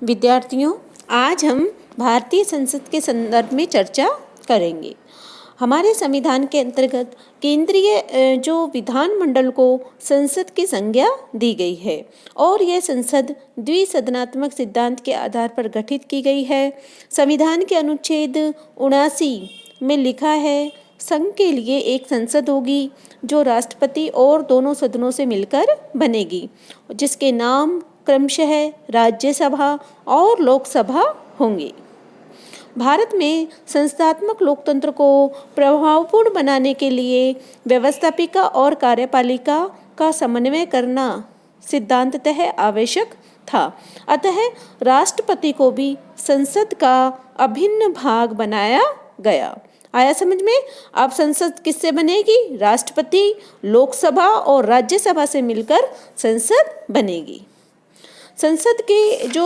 विद्यार्थियों, आज हम भारतीय संसद के संदर्भ में चर्चा करेंगे। हमारे संविधान के अंतर्गत केंद्रीय जो विधानमंडल को संसद की संज्ञा दी गई है और यह संसद द्विसदनात्मक सिद्धांत के आधार पर गठित की गई है। संविधान के अनुच्छेद 79 में लिखा है, संघ के लिए एक संसद होगी जो राष्ट्रपति और दोनों सदनों से मिलकर बनेगी, जिसके नाम क्रमशः राज्यसभा और लोकसभा होंगे। भारत में संस्थात्मक लोकतंत्र को प्रभावपूर्ण बनाने के लिए व्यवस्थापिका और कार्यपालिका का समन्वय करना सिद्धांततः आवश्यक था। अतः राष्ट्रपति को भी संसद का अभिन्न भाग बनाया गया। आया समझ में? अब संसद किससे बनेगी? राष्ट्रपति, लोकसभा और राज्यसभा से मिलकर संसद बनेगी। संसद के जो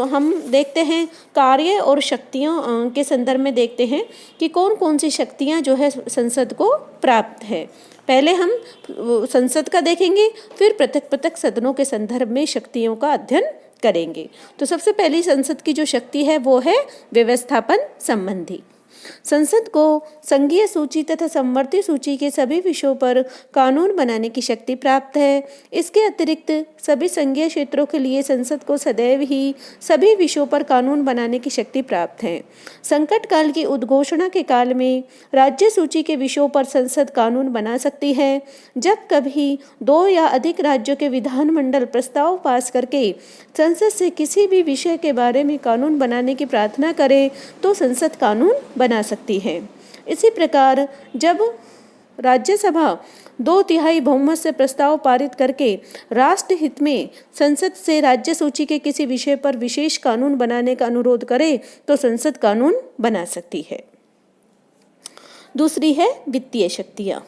हम देखते हैं कार्य और शक्तियों के संदर्भ में देखते हैं कि कौन कौन सी शक्तियां जो है संसद को प्राप्त है। पहले हम संसद का देखेंगे, फिर पृथक पृथक सदनों के संदर्भ में शक्तियों का अध्ययन करेंगे। तो सबसे पहली संसद की जो शक्ति है वो है व्यवस्थापन संबंधी। संसद को संघीय सूची तथा समवर्ती सूची के सभी विषयों पर कानून बनाने की शक्ति प्राप्त है। इसके अतिरिक्त सभी संघीय क्षेत्रों के लिए संसद को सदैव ही सभी विषयों पर कानून बनाने की शक्ति प्राप्त है। संकट काल की उद्घोषणा के काल में राज्य सूची के विषयों पर संसद कानून बना सकती है। जब कभी 2 या अधिक राज्यों के विधानमंडल प्रस्ताव पास करके संसद से किसी भी विषय के बारे में कानून बनाने की प्रार्थना करे तो संसद कानून बना सकती है। इसी प्रकार जब राज्यसभा 2/3 बहुमत से प्रस्ताव पारित करके राष्ट्र हित में संसद से राज्य सूची के किसी विषय पर विशेष कानून बनाने का अनुरोध करे तो संसद कानून बना सकती है। दूसरी है वित्तीय शक्तियाँ।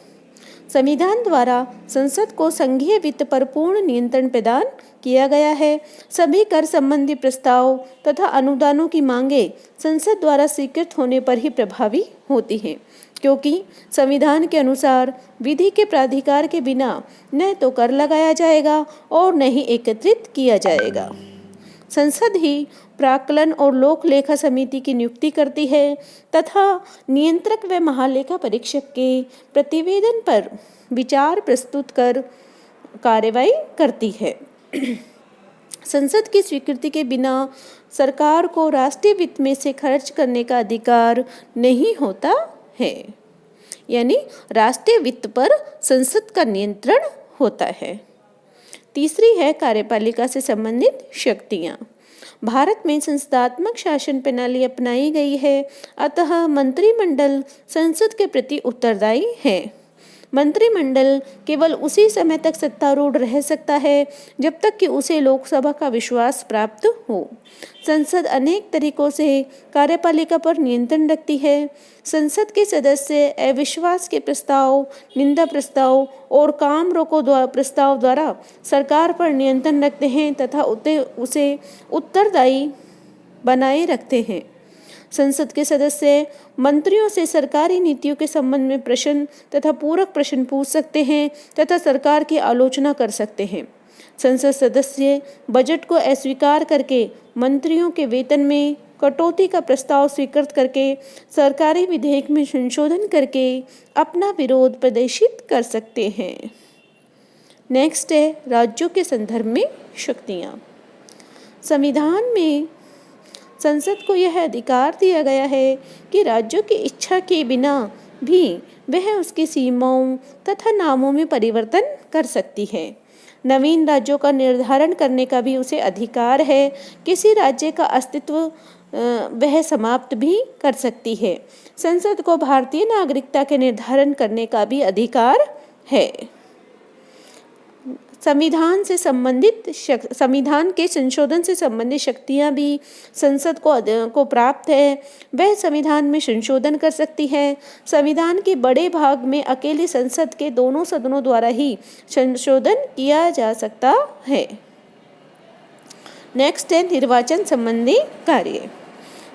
संविधान द्वारा संसद को संघीय वित्त पर पूर्ण नियंत्रण प्रदान किया गया है। सभी कर संबंधी प्रस्ताव तथा अनुदानों की मांगे संसद द्वारा स्वीकृत होने पर ही प्रभावी होती हैं, क्योंकि संविधान के अनुसार विधि के प्राधिकार के बिना न तो कर लगाया जाएगा और न ही एकत्रित किया जाएगा। संसद ही प्राक्कलन और लोक लेखा समिति की नियुक्ति करती है तथा नियंत्रक व महालेखा परीक्षक के प्रतिवेदन पर विचार प्रस्तुत कर कार्रवाई करती है। संसद की स्वीकृति के बिना सरकार को राष्ट्रीय वित्त में से खर्च करने का अधिकार नहीं होता है, यानी राष्ट्रीय वित्त पर संसद का नियंत्रण होता है। तीसरी है कार्यपालिका से संबंधित शक्तियाँ। भारत में संस्थात्मक शासन प्रणाली अपनाई गई है, अतः मंत्रिमंडल संसद के प्रति उत्तरदायी है। मंत्रिमंडल केवल उसी समय तक सत्तारूढ़ रह सकता है जब तक कि उसे लोकसभा का विश्वास प्राप्त हो। संसद अनेक तरीकों से कार्यपालिका पर नियंत्रण रखती है। संसद के सदस्य अविश्वास के प्रस्ताव, निंदा प्रस्ताव और काम रोको प्रस्ताव द्वारा सरकार पर नियंत्रण रखते हैं तथा उसे उत्तरदायी बनाए रखते हैं। संसद के सदस्य मंत्रियों से सरकारी नीतियों के संबंध में प्रश्न तथा पूरक प्रश्न पूछ सकते हैं तथा सरकार की आलोचना कर सकते हैं। संसद सदस्य बजट को अस्वीकार करके मंत्रियों के वेतन में कटौती का प्रस्ताव स्वीकृत करके सरकारी विधेयक में संशोधन करके अपना विरोध प्रदर्शित कर सकते हैं। नेक्स्ट है राज्यों के संदर्भ में शक्तियाँ। संविधान में संसद को यह अधिकार दिया गया है कि राज्यों की इच्छा के बिना भी वह उसकी सीमाओं तथा नामों में परिवर्तन कर सकती है। नवीन राज्यों का निर्धारण करने का भी उसे अधिकार है। किसी राज्य का अस्तित्व वह समाप्त भी कर सकती है। संसद को भारतीय नागरिकता के निर्धारण करने का भी अधिकार है। संविधान के संशोधन से संबंधित शक्तियां भी संसद को प्राप्त है। वह संविधान में संशोधन कर सकती है। संविधान के बड़े भाग में अकेले संसद के दोनों सदनों द्वारा ही संशोधन किया जा सकता है। नेक्स्ट है निर्वाचन संबंधी कार्य।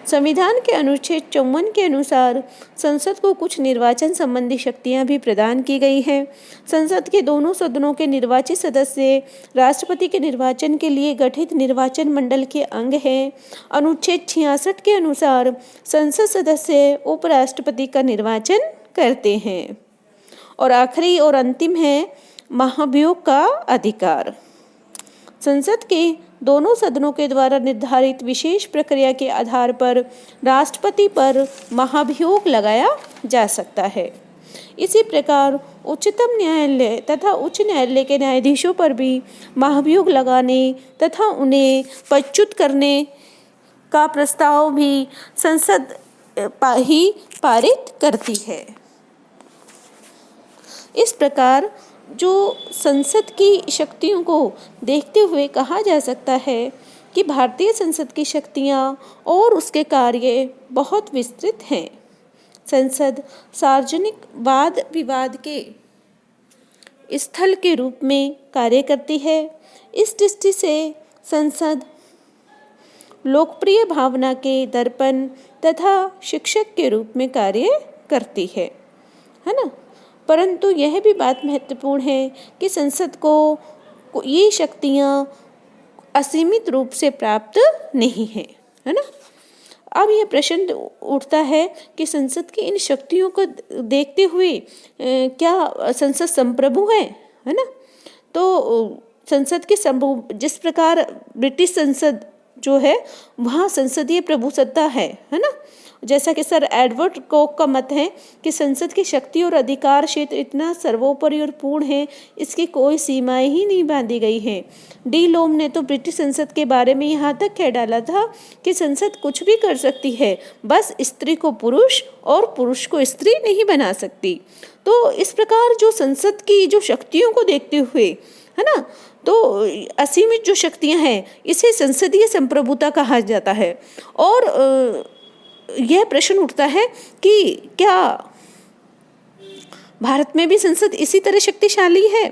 संविधान के अनुच्छेद 54 के अनुसार संसद को कुछ निर्वाचन संबंधी शक्तियां भी प्रदान की गई हैं। संसद के दोनों सदनों के निर्वाचित सदस्य राष्ट्रपति के निर्वाचन के लिए गठित निर्वाचन मंडल के अंग हैं। अनुच्छेद 66 के अनुसार संसद सदस्य उपराष्ट्रपति का निर्वाचन करते हैं। और आखिरी और अंतिम है महाभियोग का अधिकार। संसद के दोनों सदनों के द्वारा निर्धारित विशेष प्रक्रिया के आधार पर राष्ट्रपति पर महाभियोग लगाया जा सकता है। इसी प्रकार उच्चतम न्यायालय तथा उच्च न्यायालय के न्यायाधीशों पर भी महाभियोग लगाने तथा उन्हें पदच्युत करने का प्रस्ताव भी संसद ही पारित करती है। इस प्रकार जो संसद की शक्तियों को देखते हुए कहा जा सकता है कि भारतीय संसद की शक्तियाँ और उसके कार्य बहुत विस्तृत हैं। संसद सार्वजनिक वाद विवाद के स्थल के रूप में कार्य करती है। इस दृष्टि से संसद लोकप्रिय भावना के दर्पण तथा शिक्षक के रूप में कार्य करती है ना। परंतु यह भी बात महत्वपूर्ण है कि संसद को ये शक्तियाँ असीमित रूप से प्राप्त नहीं है ना। अब यह प्रश्न उठता है कि संसद की इन शक्तियों को देखते हुए क्या संसद संप्रभु है ना। तो संसद की जिस प्रकार ब्रिटिश संसद जो है वहाँ संसदीय प्रभुसत्ता है ना। जैसा कि सर एडवर्ड कोक का मत है कि संसद की शक्ति और अधिकार क्षेत्र इतना सर्वोपरि और पूर्ण है, इसकी कोई सीमाएं ही नहीं बांधी गई हैं। डी लोम ने तो ब्रिटिश संसद के बारे में यहाँ तक कह डाला था कि संसद कुछ भी कर सकती है, बस स्त्री को पुरुष और पुरुष को स्त्री नहीं बना सकती। तो इस प्रकार जो संसद की जो शक्तियों को देखते हुए है ना, तो असीमित जो शक्तियाँ हैं इसे संसदीय संप्रभुता कहा जाता है। और यह प्रश्न उठता है कि क्या भारत में भी संसद इसी तरह शक्तिशाली है।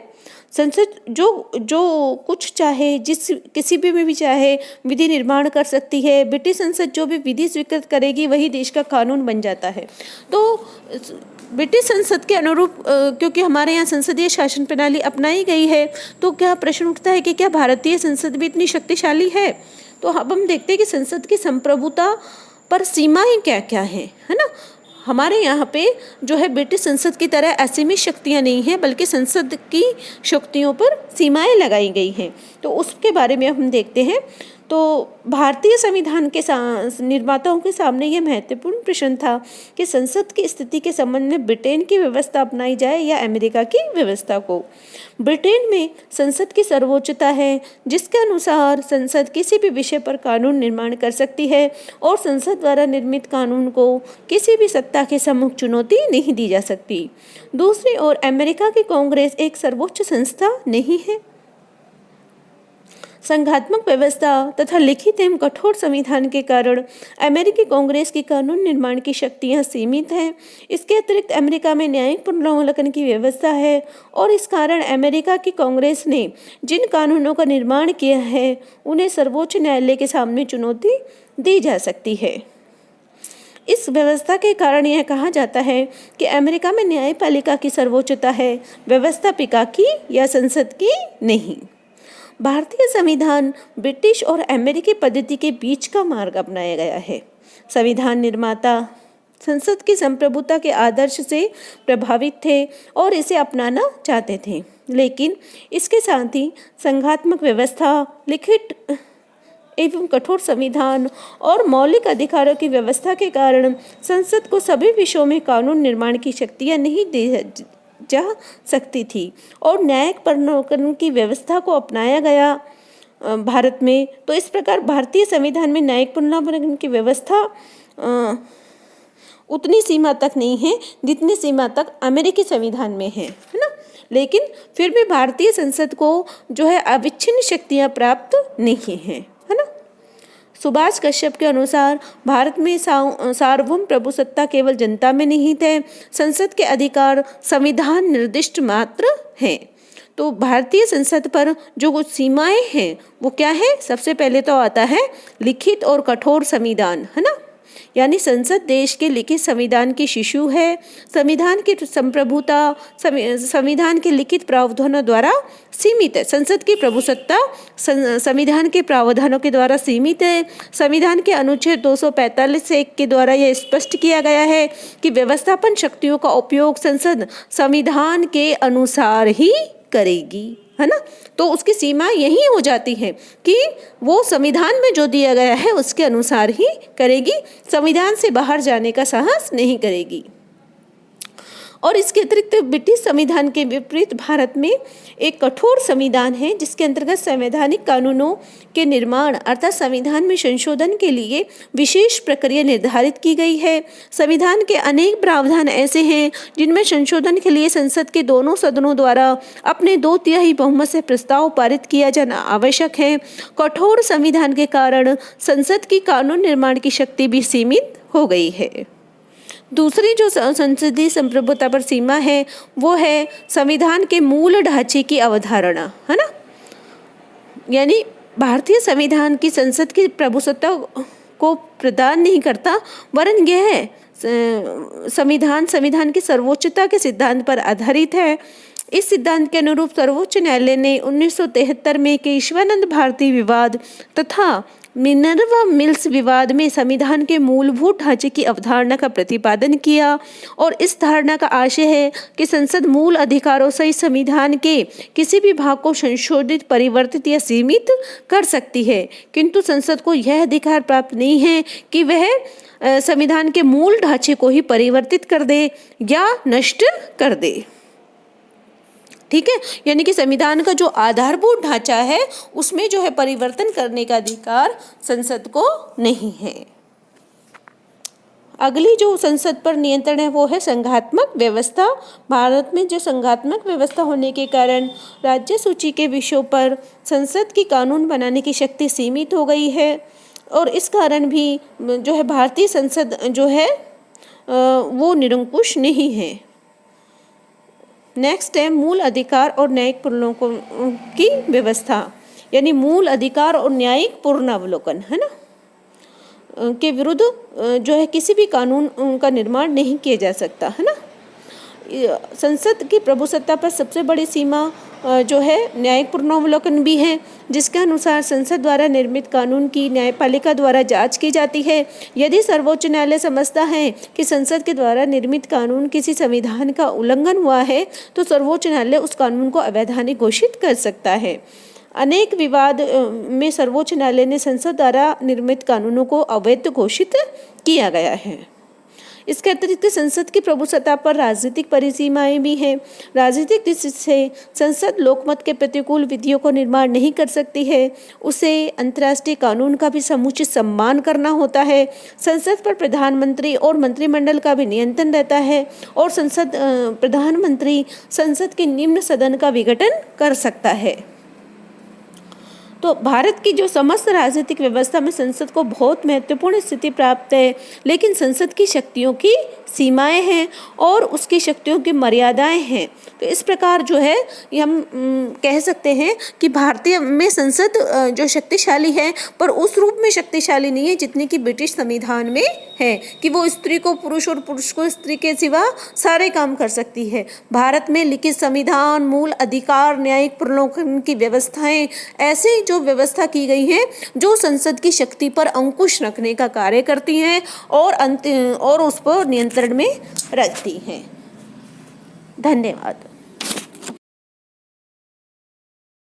संसद जो कुछ चाहे, जिस किसी भी में भी चाहे विधि निर्माण कर सकती है। ब्रिटिश संसद जो भी विधि स्वीकृत करेगी वही देश का कानून बन जाता है। तो ब्रिटिश संसद के अनुरूप क्योंकि हमारे यहाँ संसदीय शासन प्रणाली अपनाई गई है, तो क्या प्रश्न उठता है कि क्या भारतीय संसद भी इतनी शक्तिशाली है। तो अब हम देखते हैं कि संसद की संप्रभुता पर सीमाएं क्या क्या हैं, है ना। हमारे यहाँ पे जो है ब्रिटिश संसद की तरह असीमित शक्तियाँ नहीं हैं, बल्कि संसद की शक्तियों पर सीमाएं लगाई गई हैं। तो उसके बारे में हम देखते हैं। तो भारतीय संविधान के निर्माताओं के सामने यह महत्वपूर्ण प्रश्न था कि संसद की स्थिति के संबंध में ब्रिटेन की व्यवस्था अपनाई जाए या अमेरिका की व्यवस्था को। ब्रिटेन में संसद की सर्वोच्चता है, जिसके अनुसार संसद किसी भी विषय पर कानून निर्माण कर सकती है और संसद द्वारा निर्मित कानून को किसी भी सत्ता के सम्मुख चुनौती नहीं दी जा सकती। दूसरी ओर अमेरिका की कांग्रेस एक सर्वोच्च संस्था नहीं है। संघात्मक व्यवस्था तथा लिखित एवं कठोर संविधान के कारण अमेरिकी कांग्रेस की कानून निर्माण की शक्तियां सीमित हैं। इसके अतिरिक्त अमेरिका में न्यायिक पुनरावलोकन की व्यवस्था है और इस कारण अमेरिका की कांग्रेस ने जिन कानूनों का निर्माण किया है उन्हें सर्वोच्च न्यायालय के सामने चुनौती दी जा सकती है। इस व्यवस्था के कारण यह कहा जाता है कि अमेरिका में न्यायपालिका की सर्वोच्चता है, व्यवस्थापिका की या संसद की नहीं। भारतीय संविधान ब्रिटिश और अमेरिकी पद्धति के बीच का मार्ग अपनाया गया है। संविधान निर्माता संसद की संप्रभुता के आदर्श से प्रभावित थे और इसे अपनाना चाहते थे, लेकिन इसके साथ ही संघात्मक व्यवस्था, लिखित एवं कठोर संविधान और मौलिक अधिकारों की व्यवस्था के कारण संसद को सभी विषयों में कानून निर्माण की शक्तियां नहीं दी जा सकती थी और न्यायिक पुनरावलोकन की व्यवस्था को अपनाया गया भारत में। तो इस प्रकार भारतीय संविधान में न्यायिक पुनरावलोकन की व्यवस्था उतनी सीमा तक नहीं है जितनी सीमा तक अमेरिकी संविधान में है ना। लेकिन फिर भी भारतीय संसद को जो है अविच्छिन्न शक्तियां प्राप्त नहीं है ना। सुभाष कश्यप के अनुसार भारत में सार्वभौम प्रभुसत्ता केवल जनता में निहित है। संसद के अधिकार संविधान निर्दिष्ट मात्र हैं। तो भारतीय संसद पर जो कुछ सीमाएं हैं वो क्या है। सबसे पहले तो आता है लिखित और कठोर संविधान, है ना। यानी संसद देश के लिखित संविधान की शिशु है। संविधान की संप्रभुता संविधान के लिखित प्रावधानों द्वारा सीमित है। संसद की प्रभुसत्ता संविधान के प्रावधानों के द्वारा सीमित है। संविधान के अनुच्छेद 245(1) के द्वारा यह स्पष्ट किया गया है कि व्यवस्थापन शक्तियों का उपयोग संसद संविधान के अनुसार ही करेगी, है ना। तो उसकी सीमा यही हो जाती है कि वो संविधान में जो दिया गया है उसके अनुसार ही करेगी, संविधान से बाहर जाने का साहस नहीं करेगी। और इसके अतिरिक्त ब्रिटिश संविधान के विपरीत भारत में एक कठोर संविधान है, जिसके अंतर्गत संवैधानिक कानूनों के निर्माण अर्थात संविधान में संशोधन के लिए विशेष प्रक्रिया निर्धारित की गई है। संविधान के अनेक प्रावधान ऐसे हैं जिनमें संशोधन के लिए संसद के दोनों सदनों द्वारा अपने 2/3 बहुमत से प्रस्ताव पारित किया जाना आवश्यक है। कठोर संविधान के कारण संसद की कानून निर्माण की शक्ति भी सीमित हो गई है। दूसरी जो संसदीय संप्रभुता पर सीमा है वो है संविधान के मूल ढांचे की अवधारणा, है ना। यानी भारतीय संविधान की संसद की प्रभुसत्ता को प्रदान नहीं करता, वरन यह संविधान की सर्वोच्चता के सिद्धांत पर आधारित है। इस सिद्धांत के अनुरूप सर्वोच्च न्यायालय ने 1973 में केशवानंद भारती विवाद तथा मिनर्वा मिल्स विवाद में संविधान के मूलभूत ढांचे की अवधारणा का प्रतिपादन किया और इस धारणा का आशय है कि संसद मूल अधिकारों सहित संविधान के किसी भी भाग को संशोधित, परिवर्तित या सीमित कर सकती है, किंतु संसद को यह अधिकार प्राप्त नहीं है कि वह संविधान के मूल ढांचे को ही परिवर्तित कर दे या नष्ट कर दे। ठीक है, यानी कि संविधान का जो आधारभूत ढांचा है उसमें जो है परिवर्तन करने का अधिकार संसद को नहीं है। अगली जो संसद पर नियंत्रण है वो है संघात्मक व्यवस्था। भारत में जो संघात्मक व्यवस्था होने के कारण राज्य सूची के विषयों पर संसद की कानून बनाने की शक्ति सीमित हो गई है और इस कारण भी जो है भारतीय संसद जो है वो निरंकुश नहीं है। नेक्स्ट है मूल अधिकार और न्यायिक पुनर्वलोकन की व्यवस्था, यानी मूल अधिकार और न्यायिक पुनर्वलोकन, है ना, के विरुद्ध जो है किसी भी कानून का निर्माण नहीं किया जा सकता, है ना। संसद की प्रभुसत्ता पर सबसे बड़ी सीमा जो है न्यायिक पुनर्वलोकन भी है, जिसके अनुसार संसद द्वारा निर्मित कानून की न्यायपालिका द्वारा जांच की जाती है। यदि सर्वोच्च न्यायालय समझता है कि संसद के द्वारा निर्मित कानून किसी संविधान का उल्लंघन हुआ है तो सर्वोच्च न्यायालय उस कानून को अवैधानिक घोषित कर सकता है। अनेक विवाद में सर्वोच्च न्यायालय ने संसद द्वारा निर्मित कानूनों को अवैध घोषित किया गया है। इसके अतिरिक्त संसद की प्रभुसत्ता पर राजनीतिक परिसीमाएं भी हैं। राजनीतिक दृष्टि से संसद लोकमत के प्रतिकूल विधियों को निर्माण नहीं कर सकती है, उसे अंतर्राष्ट्रीय कानून का भी समुचित सम्मान करना होता है। संसद पर प्रधानमंत्री और मंत्रिमंडल का भी नियंत्रण रहता है और प्रधानमंत्री संसद के निम्न सदन का विघटन कर सकता है। तो भारत की जो समस्त राजनीतिक व्यवस्था में संसद को बहुत महत्वपूर्ण स्थिति प्राप्त है, लेकिन संसद की शक्तियों की सीमाएं हैं और उसकी शक्तियों की मर्यादाएं हैं। तो इस प्रकार जो है ये हम कह सकते हैं कि भारतीय में संसद जो शक्तिशाली है पर उस रूप में शक्तिशाली नहीं है जितनी कि ब्रिटिश संविधान में है, कि वो स्त्री को पुरुष और पुरुष को स्त्री के सिवा सारे काम कर सकती है। भारत में लिखित संविधान, मूल अधिकार, न्यायिक पुनर्वलोकन की व्यवस्थाएं, ऐसे जो व्यवस्था की गई है जो संसद की शक्ति पर अंकुश रखने का कार्य करती हैं और उस पर नियंत्रण में रखती हैं। धन्यवाद।